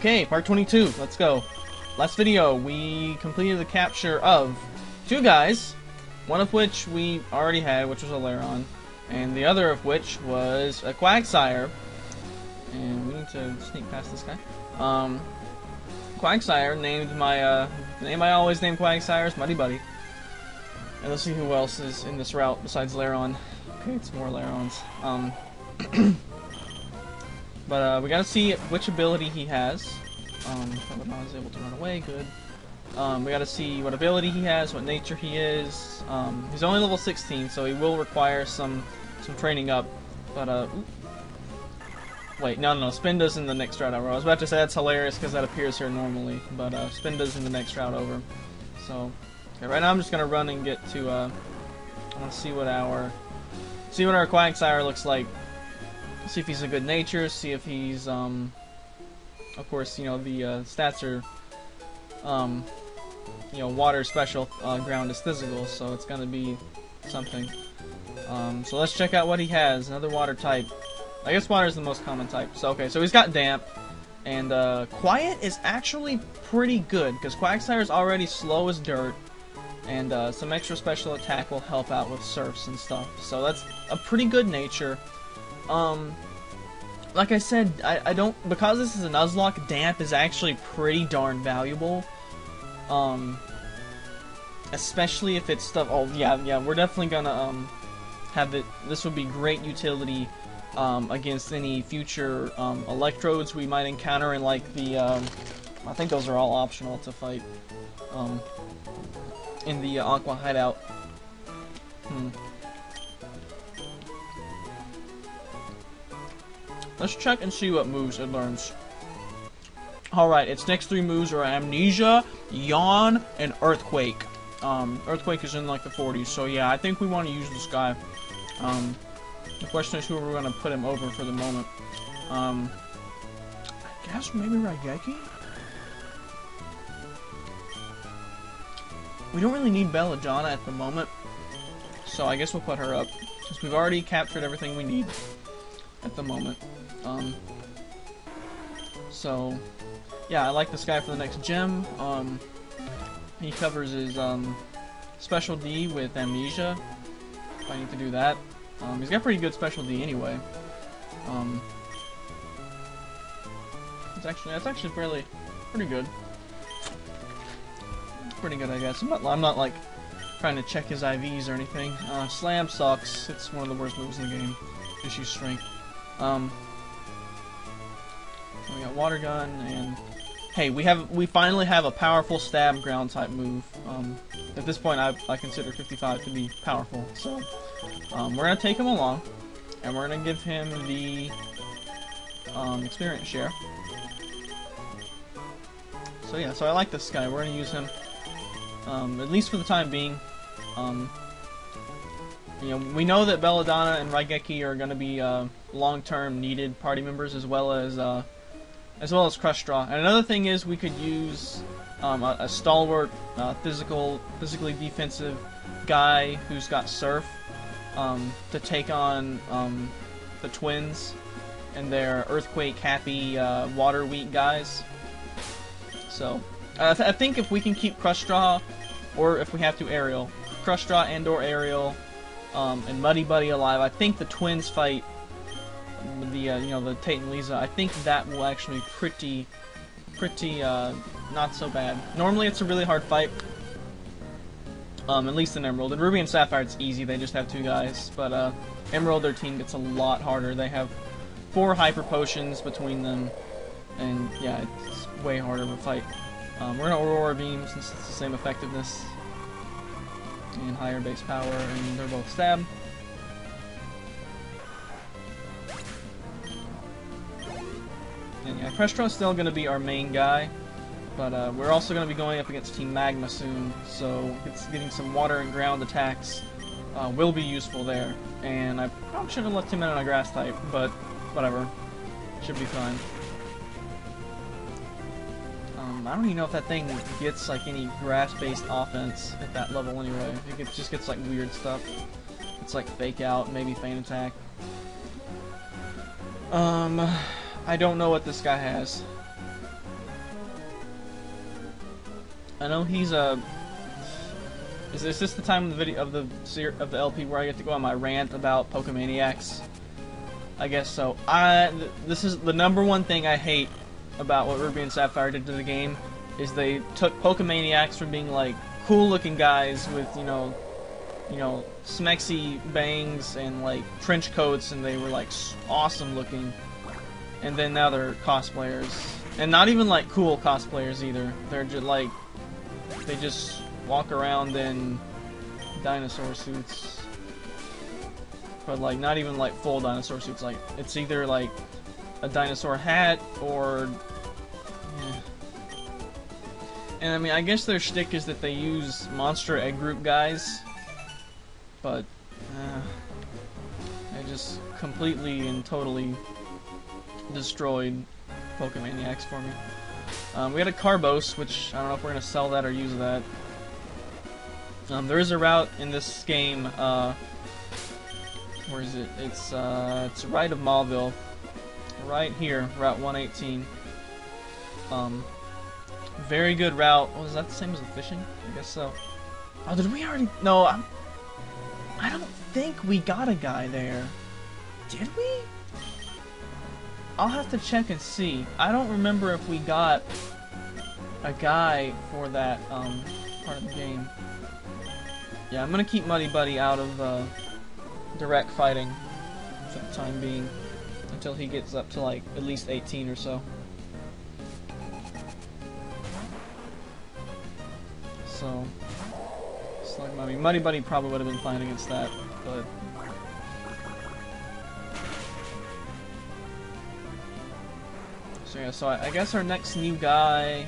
Okay, part 22. Let's go. Last video, we completed the capture of two guys, one of which we already had, which was a Lairon, and the other of which was a Quagsire. And we need to sneak past this guy. Quagsire, named my, the name I always name Quagsire is MuddyBuddy. And let's see who else is in this route besides Lairon. Okay, it's more Lairons. But we gotta see which ability he has. Peladon is able to run away, good. We gotta see what ability he has, what nature he is. He's only level 16, so he will require some training up. But wait, no, Spin does in the next route over. I was about to say that's hilarious because that appears here normally, but Spin does in the next route over. So, okay, right now I'm just gonna run and get to. I want to see what our Quagsire looks like. See if he's a good nature. See if he's of course, you know, the stats are you know, water special, ground is physical, so it's gonna be something. So let's check out what he has. Another water type. I guess water is the most common type. So okay, so he's got damp, and quiet is actually pretty good because Quagsire is already slow as dirt, and some extra special attack will help out with surfs and stuff. So that's a pretty good nature. Like I said, I don't, because this is a Nuzlocke, damp is actually pretty darn valuable. Especially if it's stuff. Oh yeah, we're definitely gonna have it. This would be great utility against any future Electrodes we might encounter in like the. I think those are all optional to fight in the Aqua Hideout. Let's check and see what moves it learns. Alright, its next three moves are Amnesia, Yawn, and Earthquake. Earthquake is in like the 40s, so yeah, I think we want to use this guy. The question is who we're going to put him over for the moment. I guess maybe Raigeki? We don't really need Belladonna at the moment, so I guess we'll put her up. Since we've already captured everything we need at the moment. So, yeah, I like this guy for the next gem. He covers his special D with Amnesia, if I need to do that. He's got pretty good special D anyway. That's actually pretty good. Pretty good, I guess. I'm not like trying to check his IVs or anything. Slam sucks. It's one of the worst moves in the game. Just use strength. We got Water Gun, and hey, we finally have a powerful stab ground type move. At this point, I consider 55 to be powerful. So we're gonna take him along, and we're gonna give him the experience share. So yeah, so I like this guy. We're gonna use him at least for the time being. You know, we know that Belladonna and Raigeki are going to be long-term needed party members, as well as Crush Straw. And another thing is we could use a stalwart, physically defensive guy who's got Surf to take on the twins and their Earthquake happy water weak guys. So I think if we can keep Crush Straw, or if we have to Aerial, Crush Straw and/or Aerial. And MuddyBuddy alive. I think the twins fight the you know, the Tate and Lisa. I think that will actually be pretty not so bad. Normally it's a really hard fight. At least in Emerald. In Ruby and Sapphire it's easy. They just have two guys. But Emerald, their team gets a lot harder. They have 4 hyper potions between them, and yeah, it's way harder of a fight. We're gonna Aurora Beam since it's the same effectiveness and higher base power, and they're both stab. And yeah, Crestro is still going to be our main guy, but we're also going to be going up against Team Magma soon, so getting some water and ground attacks will be useful there. And I probably should have left him in on a grass type, but whatever, should be fine. I don't even know if that thing gets like any grass-based offense at that level anyway. It just gets like weird stuff. It's like Fake Out, maybe Feint Attack. I don't know what this guy has. I know he's a. Is this the time of the video of the LP where I get to go on my rant about Pokemaniacs? I guess so. This is the number one thing I hate about what Ruby and Sapphire did to the game, is they took Pokemaniacs from being like cool-looking guys with you know, smexy bangs and like trench coats, and they were like awesome looking, and then now they're cosplayers, and not even like cool cosplayers either. They're just like they just walk around in dinosaur suits. But like not even like full dinosaur suits, like it's either like a dinosaur hat or yeah. And I mean, I guess their shtick is that they use monster egg group guys, but they just completely and totally destroyed Pokemaniacs for me. We had a Carbos, which I don't know if we're gonna sell that or use that. There is a route in this game. Where is it? It's right of Mauville, right here, Route 118. Very good route. Oh, is that the same as the fishing? I guess so. Oh, did we already? No, I don't think we got a guy there. Did we? I'll have to check and see. I don't remember if we got a guy for that part of the game. Yeah, I'm gonna keep MuddyBuddy out of direct fighting for the time being until he gets up to like at least 18 or so. So, it's like, I mean, MuddyBuddy probably would have been fine against that, but so yeah. So I guess our next new guy.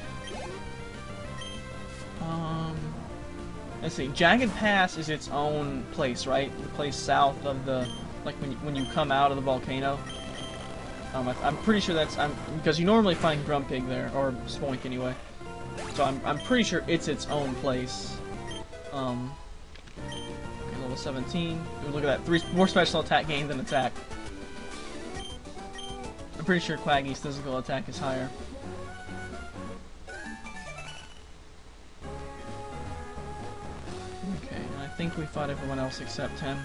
Let's see. Jagged Pass is its own place, right? The place south of the, like when you come out of the volcano. I'm pretty sure that's because you normally find Grumpig there, or Spoink anyway. So I'm pretty sure it's its own place. Okay, level 17. Ooh, look at that. 3 more special attack gain than attack. I'm pretty sure Quaggire's physical attack is higher. I think we fought everyone else except him.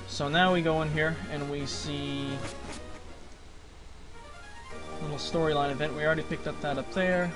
So now we go in here and we see a little storyline event. We already picked up that up there.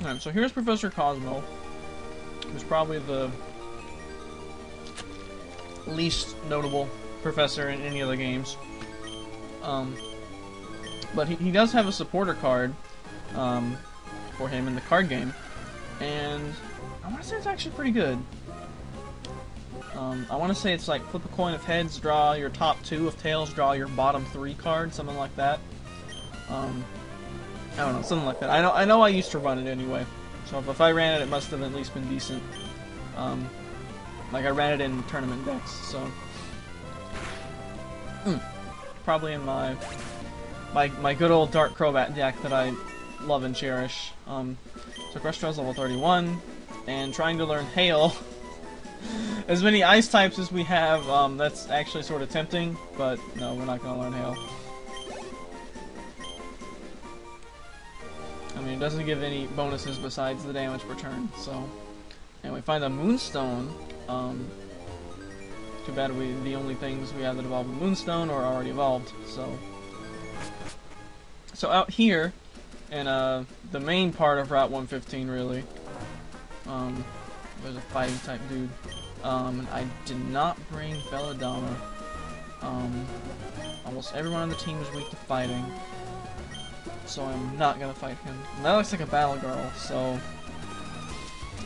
Alright, so here's Professor Cozmo, who's probably the least notable professor in any of the games. But he does have a supporter card for him in the card game, and I want to say it's actually pretty good. I want to say it's like flip a coin of heads, draw your top 2, of tails, draw your bottom 3 cards, something like that. I don't know, something like that. I know I used to run it anyway, so if I ran it, it must have at least been decent. Like I ran it in tournament decks, so probably in my good old Dark Crobat deck that I love and cherish. So Crushstraw's level 31, and trying to learn Hail. As many ice types as we have, that's actually sort of tempting, but no, we're not going to learn Hail. I mean, it doesn't give any bonuses besides the damage per turn, so... And we find a Moonstone. Too bad the only things we have that evolve with Moonstone are already evolved, so... So out here, in the main part of Route 115, really, there's a fighting type dude. I did not bring Belladonna. Almost everyone on the team is weak to fighting, so I'm not gonna fight him. And that looks like a battle girl, so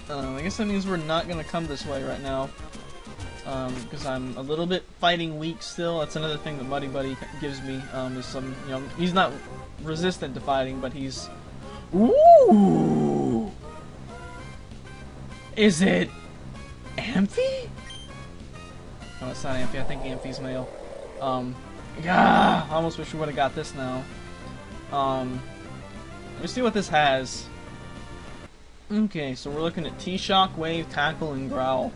I guess that means we're not gonna come this way right now. because I'm a little bit fighting weak still. That's another thing that MuddyBuddy gives me, is some, you know, he's not resistant to fighting, but he's... Ooh! Is it Emcee? No, it's not Emcee. I think Emcee's male. Yeah, I almost wish we would have got this now. Let me see what this has. Okay, so we're looking at T-Shock, Wave, Tackle, and Growl.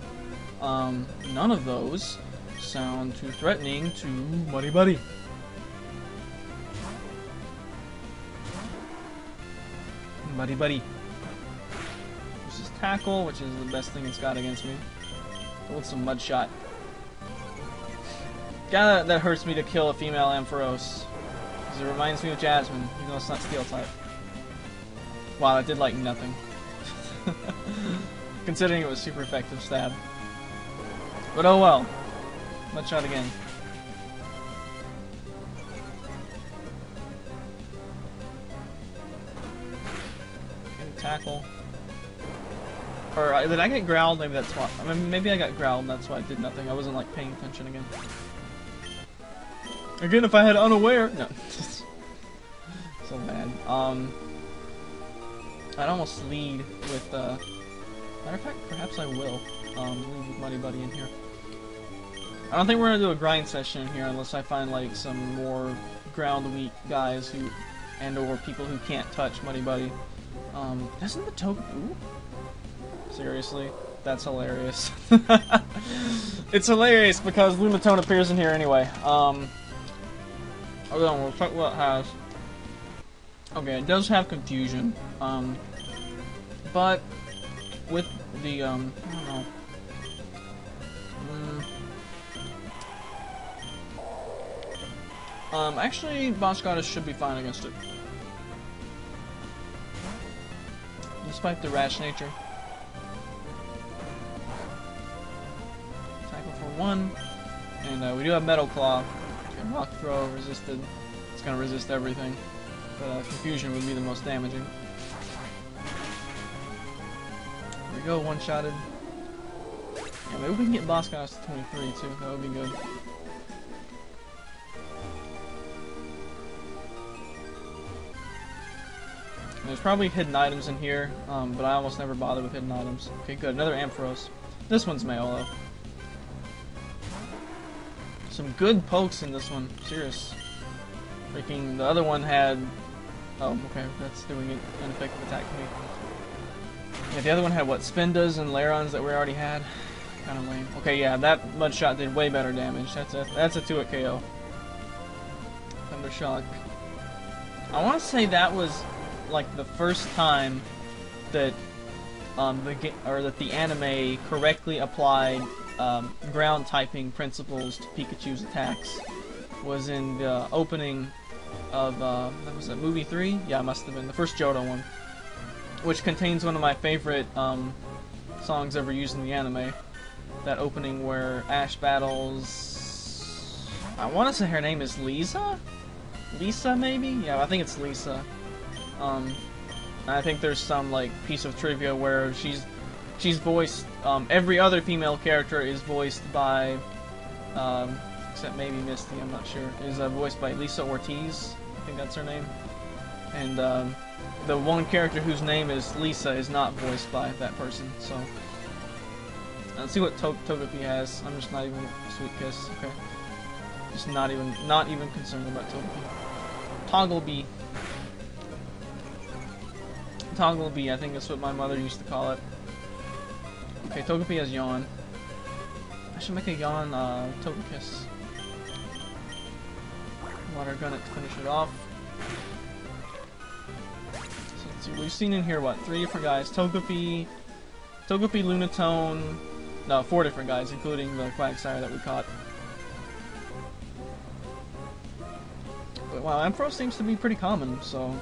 None of those sound too threatening to MuddyBuddy. MuddyBuddy. This is Tackle, which is the best thing it's got against me. With some Mud Shot. God, that hurts me to kill a female Ampharos. Because it reminds me of Jasmine, even though it's not Steel type. Wow, that did like nothing. Considering it was super effective stab. But oh well. Mud Shot again. Tackle. Or did I get growled? Maybe that's why. I mean, maybe I got growled and that's why I did nothing. I wasn't like paying attention again. Again, if I had unaware. No. So bad. I'd almost lead with. Matter of fact, perhaps I will. Lead with MuddyBuddy in here. I don't think we're gonna do a grind session in here unless I find like some more ground weak guys who, and/or people who can't touch MuddyBuddy. Doesn't the token? Ooh. Seriously, that's hilarious. It's hilarious because Lunatone appears in here anyway. Hold on, we'll check what it has. Okay, it does have confusion. But with the I don't know. Actually, Boss Goddess should be fine against it. Despite the rash nature. Tackle for 1. And we do have Metal Claw. Okay, Rock Throw, resisted. It's gonna resist everything. But Confusion would be the most damaging. There we go, one-shotted. Yeah, maybe we can get Boss Goddess to 23 too. That would be good. There's probably hidden items in here, but I almost never bother with hidden items. Okay, good. Another Ampharos. This one's male, though. Some good pokes in this one. Serious. Freaking, the other one had... Oh, okay, that's doing an ineffective attack to me. Yeah, the other one had, what, Spindas and Larons that we already had? Kind of lame. Okay, yeah, that Mud Shot did way better damage. That's a 2-hit KO. Thunder Shock. I want to say that was... like the first time that the anime correctly applied ground typing principles to Pikachu's attacks was in the opening of that was it, movie 3? Yeah, it must have been the first Johto one, which contains one of my favorite songs ever used in the anime. That opening where Ash battles, I want to say her name is Lisa? Lisa maybe? Yeah, I think it's Lisa. I think there's some like piece of trivia where she's voiced. Every other female character is voiced by, except maybe Misty. I'm not sure. Is voiced by Lisa Ortiz. I think that's her name. And the one character whose name is Lisa is not voiced by that person. So let's see what Togepi has. I'm just not even Sweet Kiss. Okay, just not even concerned about Togepi. Togglebee. Togglebee, I think that's what my mother used to call it. Okay, Togepi has Yawn. I should make a Yawn Togekiss. Water Gun it to finish it off. So let's see, we've seen in here, what, 3 different guys. Togepi, Lunatone, no, 4 different guys, including the Quagsire that we caught. But wow, Ampharos seems to be pretty common, so...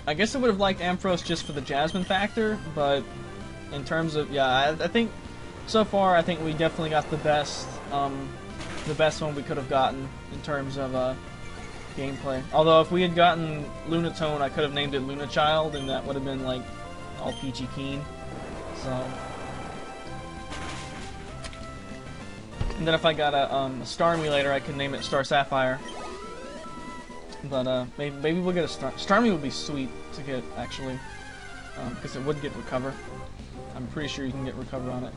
I guess I would have liked Ampharos just for the Jasmine factor, but in terms of, yeah, I think so far I think we definitely got the best one we could have gotten in terms of gameplay. Although if we had gotten Lunatone, I could have named it Lunachild, and that would have been like all peachy keen. So And then if I got a Star Emulator, I can name it Star Sapphire. But maybe we'll get a Star Emulator would be sweet to get, actually, because it would get Recover. I'm pretty sure you can get Recover on it.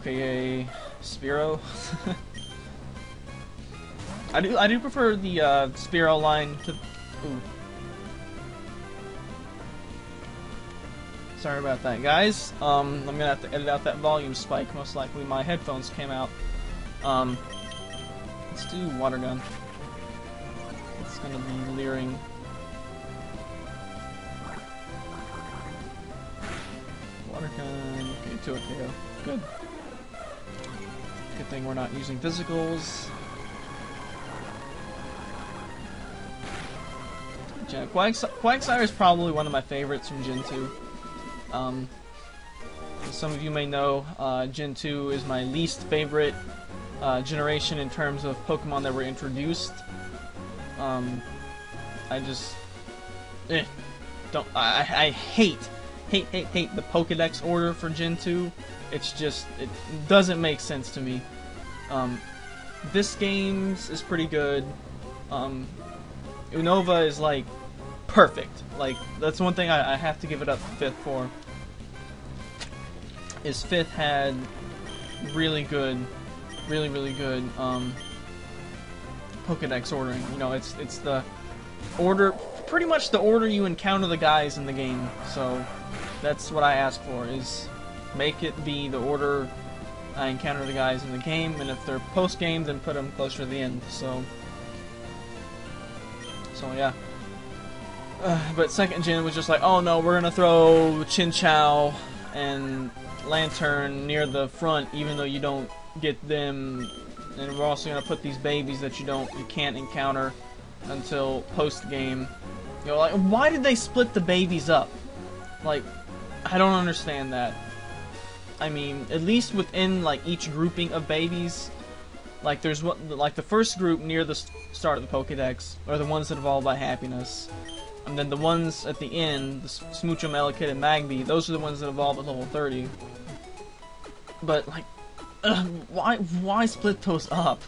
Okay, Spearow. I do prefer the Spearow line to. Ooh. Sorry about that, guys. I'm gonna have to edit out that volume spike. Most likely, my headphones came out. Let's do Water Gun. It's gonna be leering. Water Gun. Okay, 2 KO. Good. Good thing we're not using physicals. Quagsire is probably one of my favorites from Gen 2. As some of you may know, Gen 2 is my least favorite generation in terms of Pokemon that were introduced. I just don't. I hate the Pokédex order for Gen 2. It's just, it doesn't make sense to me. This game is pretty good. Unova is like perfect. Like, that's one thing I have to give it up to 5th for. Is 5th had really good Pokédex ordering. You know, it's the order, pretty much the order you encounter the guys in the game. So that's what I ask for, is make it be the order I encounter the guys in the game, and if they're post-game, then put them closer to the end. So yeah. But 2nd gen was just like, oh no, we're gonna throw Chinchou and Lantern near the front, even though you don't get them, and we're also gonna put these babies that you can't encounter until post game. You know, like, why did they split the babies up? Like, I don't understand that. I mean, at least within like each grouping of babies, like there's what, like the first group near the start of the Pokédex are the ones that evolve by happiness. And then the ones at the end, the Smoochum, Elekid, and Magby, those are the ones that evolve at level 30. But, like, why split those up?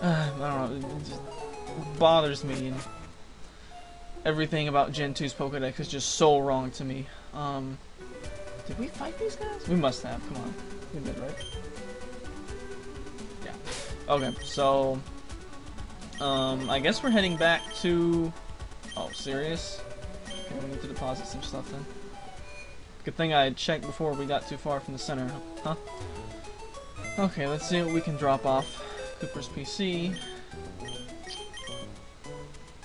I don't know, it just bothers me. And everything about Gen 2's Pokédex is just so wrong to me. Did we fight these guys? We must have, come on. We did, right? Yeah. Okay, so I guess we're heading back to... Oh, serious? Okay, we need to deposit some stuff then. Good thing I checked before we got too far from the center, huh? Okay, let's see what we can drop off. Kooper's PC.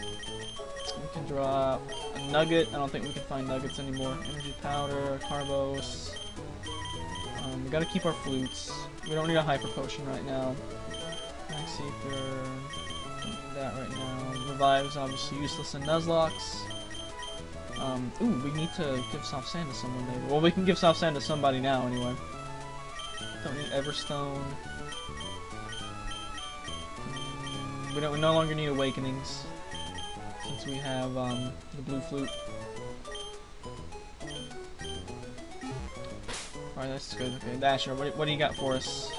We can drop a nugget. I don't think we can find nuggets anymore. Energy powder, Carbos. We gotta keep our flutes. We don't need a hyper potion right now. Max Ether. Don't need that right now. Revive's obviously useless in Nuzlockes. Ooh, we need to give Soft Sand to someone maybe. Well, we can give Soft Sand to somebody now anyway. Don't need Everstone. We no longer need Awakenings since we have the Blue Flute. Alright, that's good. Okay, Dasher, what do you got for us?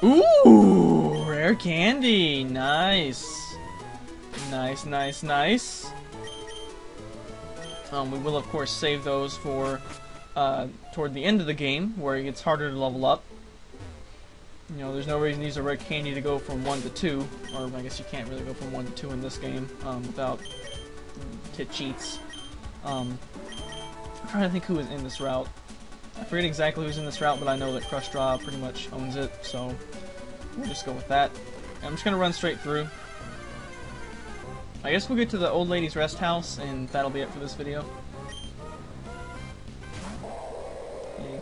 Ooh, rare candy. Nice. Nice, nice, nice. We will of course save those for toward the end of the game, where it gets harder to level up. You know, there's no reason to use a rare candy to go from 1 to 2, or I guess you can't really go from 1 to 2 in this game without kit cheats. I'm trying to think who is in this route. I forget exactly who's in this route, but I know that Crush Draw pretty much owns it, so we'll just go with that. I'm just gonna run straight through. I guess we'll get to the old lady's rest house, and that'll be it for this video.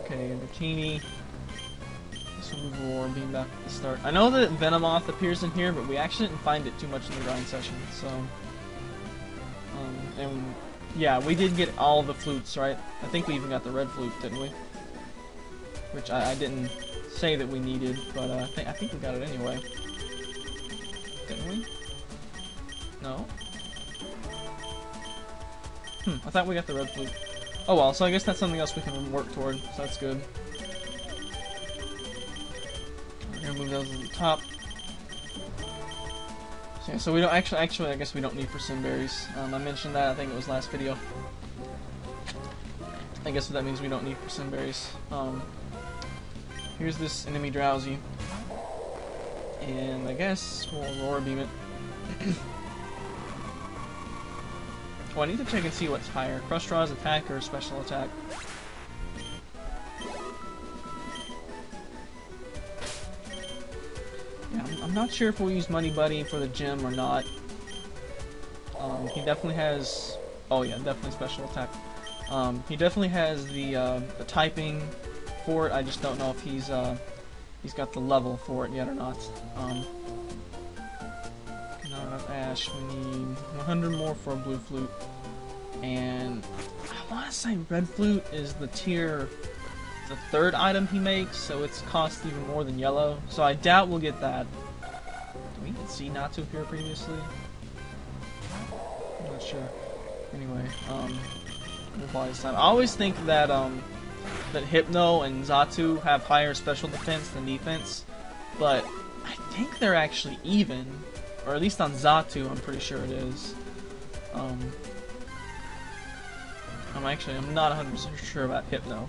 Okay, Bikini. This will be Roar, being back at the start. I know that Venomoth appears in here, but we actually didn't find it too much in the grind session, so... and yeah, we did get all the flutes, right? I think we even got the red flute, didn't we? Which I didn't say that we needed, but I think we got it anyway. Didn't we? No? I thought we got the red flute. Oh well, so I guess that's something else we can work toward, so that's good. gonna move those to the top. So, yeah, so we don't actually, I guess we don't need persimmon berries. I mentioned that, I think it was last video. I guess that means we don't need persimmon berries. Here's this enemy Drowsy. And I guess we'll Aurora Beam it. Oh, I need to check and see what's higher. Crush Straw's attack or special attack? Yeah, I'm not sure if we'll use MuddyBuddy for the gym or not. He definitely has... Oh yeah, definitely special attack. He definitely has the typing for it. I just don't know if he's got the level for it yet or not. Not enough Ash. We need 100 more for a blue flute. And I want to say red flute is the third item he makes, so it's cost even more than yellow. So I doubt we'll get that. Did we even see Natsu appear previously? I'm not sure. Anyway, we'll buy this time. I always think that that Hypno and Xatu have higher special defense than defense, but I think they're actually even, or at least on Xatu, I'm pretty sure it is. I'm not 100% sure about Hypno.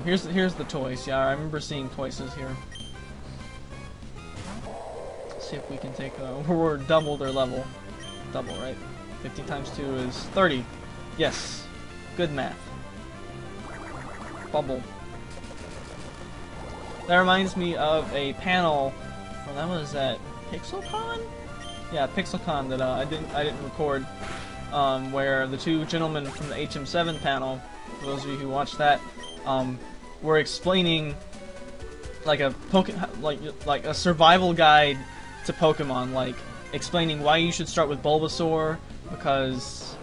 Here's the toys. Yeah, I remember seeing toys here. Let's see if we can take we're double their level. Double, right? 50 times 2 is 30. Yes. Good math. Bubble. That reminds me of a panel. Well, that was at PixelCon? Yeah, PixelCon that I didn't record. Where the two gentlemen from the HM7 panel, for those of you who watched that, were explaining like a like a survival guide to Pokemon, like explaining why you should start with Bulbasaur because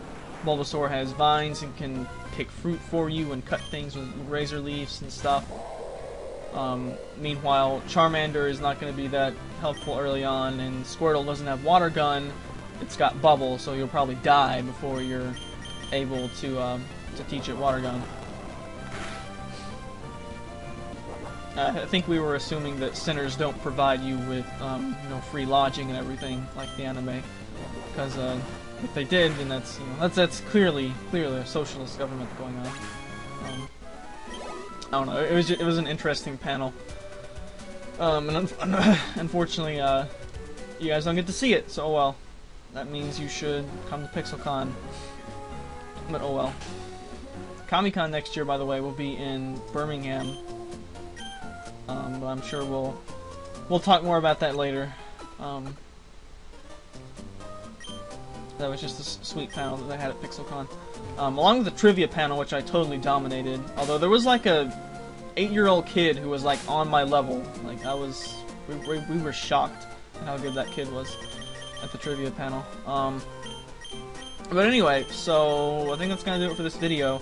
Bulbasaur has vines and can pick fruit for you and cut things with razor leaves and stuff. Meanwhile, Charmander is not going to be that helpful early on, and Squirtle doesn't have Water Gun. It's got Bubble, so you'll probably die before you're able to teach it Water Gun. I think we were assuming that centers don't provide you with you know, free lodging and everything like the anime, because if they did, then that's, you know, that's clearly a socialist government going on. I don't know. It was an interesting panel, and unfortunately, you guys don't get to see it. So well, that means you should come to PixelCon. But oh well. Comic-Con next year, by the way, will be in Birmingham. But I'm sure we'll talk more about that later. That was just a sweet panel that they had at PixelCon. Along with the trivia panel, which I totally dominated. Although there was like a 8-year-old kid who was like on my level. Like we were shocked at how good that kid was at the trivia panel. But anyway, so I think that's gonna do it for this video.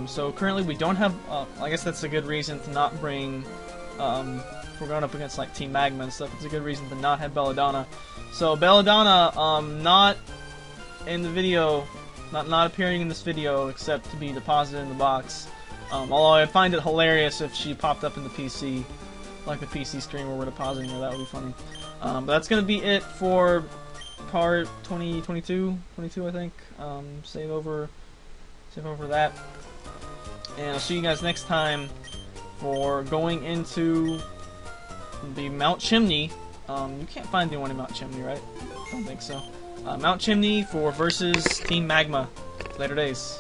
So currently we don't have. I guess that's a good reason to not bring. If we're going up against like Team Magma and stuff, it's a good reason to not have Belladonna. So Belladonna, not in the video, not appearing in this video, except to be deposited in the box. Although I find it hilarious if she popped up in the PC, like the PC stream where we're depositing her. That would be funny. But that's gonna be it for part 22, I think. Save over that, and I'll see you guys next time for going into the Mount Chimney. You can't find anyone in Mount Chimney, right? I don't think so. Mount Chimney for versus Team Magma. Later days.